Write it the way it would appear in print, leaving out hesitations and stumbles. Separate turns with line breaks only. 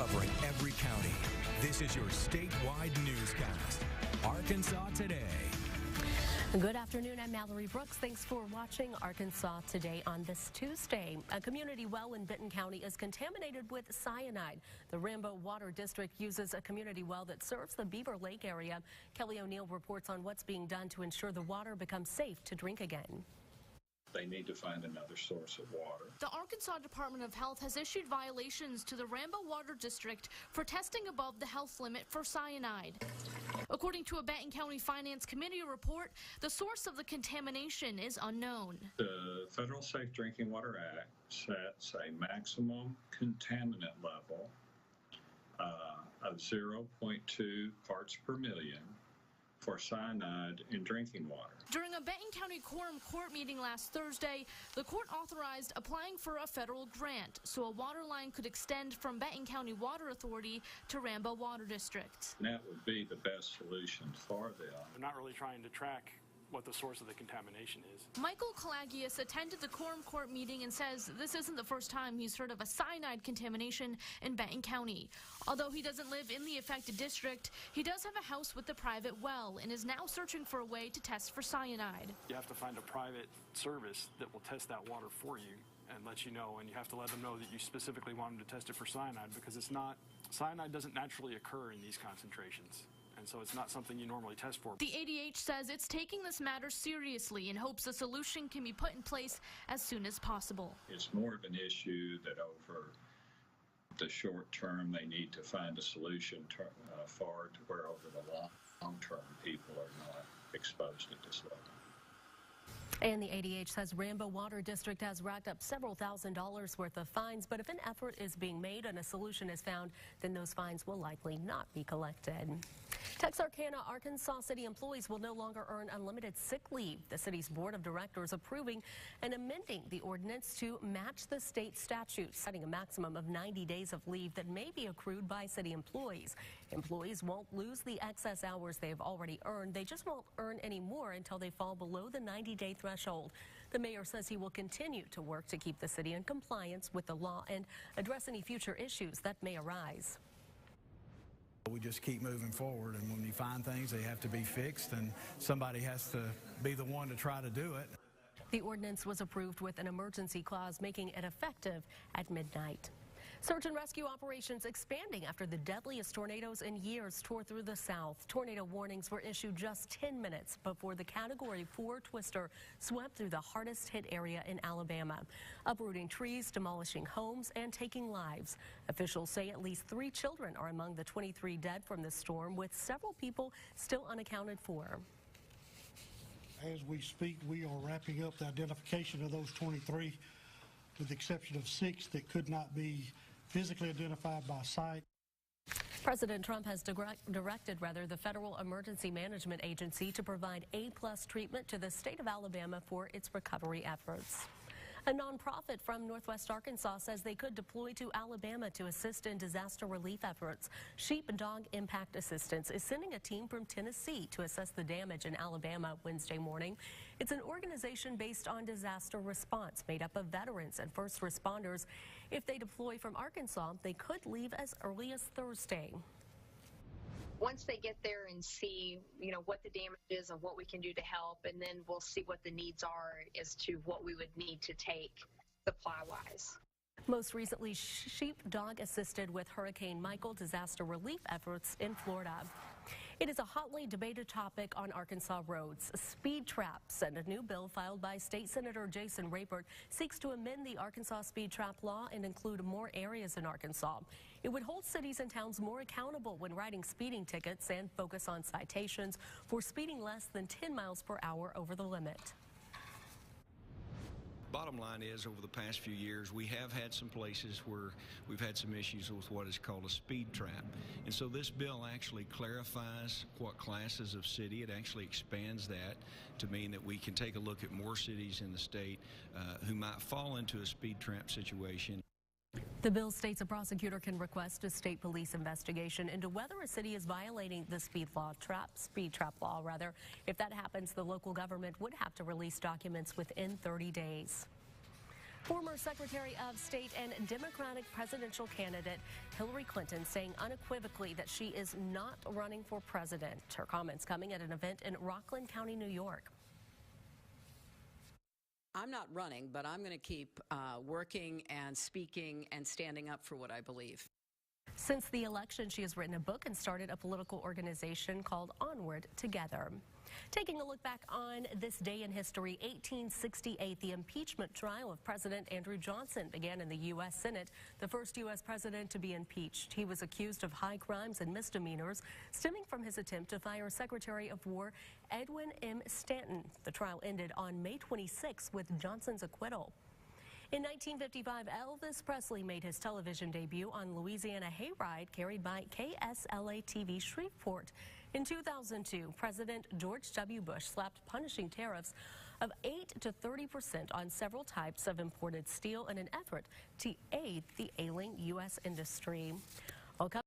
covering every county. This is your statewide newscast, Arkansas Today.
Good afternoon, I'm Mallory Brooks. Thanks for watching Arkansas Today on this Tuesday. A community well in Benton County is contaminated with cyanide. The Rambo Water District uses a community well that serves the Beaver Lake area. Kelly O'Neill reports on what's being done to ensure the water becomes safe to drink again.
They need to find another source of water.
The Arkansas Department of Health has issued violations to the Rambo Water District for testing above the health limit for cyanide. According to a Benton County Finance Committee report, the source of the contamination is unknown.
The Federal Safe Drinking Water Act sets a maximum contaminant level of 0.2 parts per million for cyanide in drinking water.
During a Benton County Quorum Court meeting last Thursday, the court authorized applying for a federal grant so a water line could extend from Benton County Water Authority to Rambo Water District.
And that would be the best solution for them.
They're not really trying to track what the source of the contamination is.
Michael Kalagius attended the Quorum Court meeting and says this isn't the first time he's heard of a cyanide contamination in Benton County. Although he doesn't live in the affected district, he does have a house with a private well and is now searching for a way to test for cyanide.
You have to find a private service that will test that water for you and let you know, and you have to let them know that you specifically want them to test it for cyanide, because cyanide doesn't naturally occur in these concentrations. And so it's not something you normally test for.
The ADH says it's taking this matter seriously and hopes a solution can be put in place as soon as possible.
It's more of an issue that over the short term they need to find a solution for, to where over the long term people are not exposed at this level.
And the ADH says Rambo Water District has racked up several $1,000s worth of fines, but if an effort is being made and a solution is found, then those fines will likely not be collected. Texarkana, Arkansas City employees will no longer earn unlimited sick leave. The city's board of directors approving and amending the ordinance to match the state statute, setting a maximum of 90 days of leave that may be accrued by city employees. Employees won't lose the excess hours they have already earned. They just won't earn any more until they fall below the 90-day threshold. The mayor says he will continue to work to keep the city in compliance with the law and address any future issues that may arise.
We just keep moving forward, and when you find things, they have to be fixed, and somebody has to be the one to try to do it.
The ordinance was approved with an emergency clause making it effective at midnight. Search and rescue operations expanding after the deadliest tornadoes in years tore through the South. Tornado warnings were issued just 10 minutes before the Category 4 twister swept through the hardest hit area in Alabama, uprooting trees, demolishing homes, and taking lives. Officials say at least 3 children are among the 23 dead from the storm, with several people still unaccounted for.
As we speak, we are wrapping up the identification of those 23, with the exception of 6 that could not be physically identified by sight.
President Trump has directed the Federal Emergency Management Agency to provide A+ treatment to the state of Alabama for its recovery efforts. A nonprofit from Northwest Arkansas says they could deploy to Alabama to assist in disaster relief efforts. Sheep and Dog Impact Assistance is sending a team from Tennessee to assess the damage in Alabama Wednesday morning. It's an organization based on disaster response made up of veterans and first responders. If they deploy from Arkansas, they could leave as early as Thursday.
Once they get there and see, what the damage is and what we can do to help, and then we'll see what the needs are as to what we would need to take supply-wise.
Most recently, Sheepdog assisted with Hurricane Michael disaster relief efforts in Florida. It is a hotly debated topic on Arkansas roads. Speed traps, and a new bill filed by State Senator Jason Rapert seeks to amend the Arkansas speed trap law and include more areas in Arkansas. It would hold cities and towns more accountable when writing speeding tickets and focus on citations for speeding less than 10 miles per hour over the limit.
Bottom line is, over the past few years, we have had some places where we've had some issues with what is called a speed trap. And so this bill actually clarifies what classes of city. It actually expands that to mean that we can take a look at more cities in the state who might fall into a speed trap situation.
The bill states a prosecutor can request a state police investigation into whether a city is violating the speed trap law. If that happens, the local government would have to release documents within 30 days. Former Secretary of State and Democratic presidential candidate Hillary Clinton saying unequivocally that she is not running for president. Her comments coming at an event in Rockland County, New York.
I'm not running, but I'm going to keep working and speaking and standing up for what I believe.
Since the election, she has written a book and started a political organization called Onward Together. Taking a look back on this day in history, 1868, the impeachment trial of President Andrew Johnson began in the U.S. Senate, the first U.S. president to be impeached. He was accused of high crimes and misdemeanors stemming from his attempt to fire Secretary of War Edwin M. Stanton. The trial ended on May 26 with Johnson's acquittal. In 1955, Elvis Presley made his television debut on Louisiana Hayride, carried by KSLA-TV Shreveport. In 2002, President George W. Bush slapped punishing tariffs of 8 to 30% on several types of imported steel in an effort to aid the ailing U.S. industry.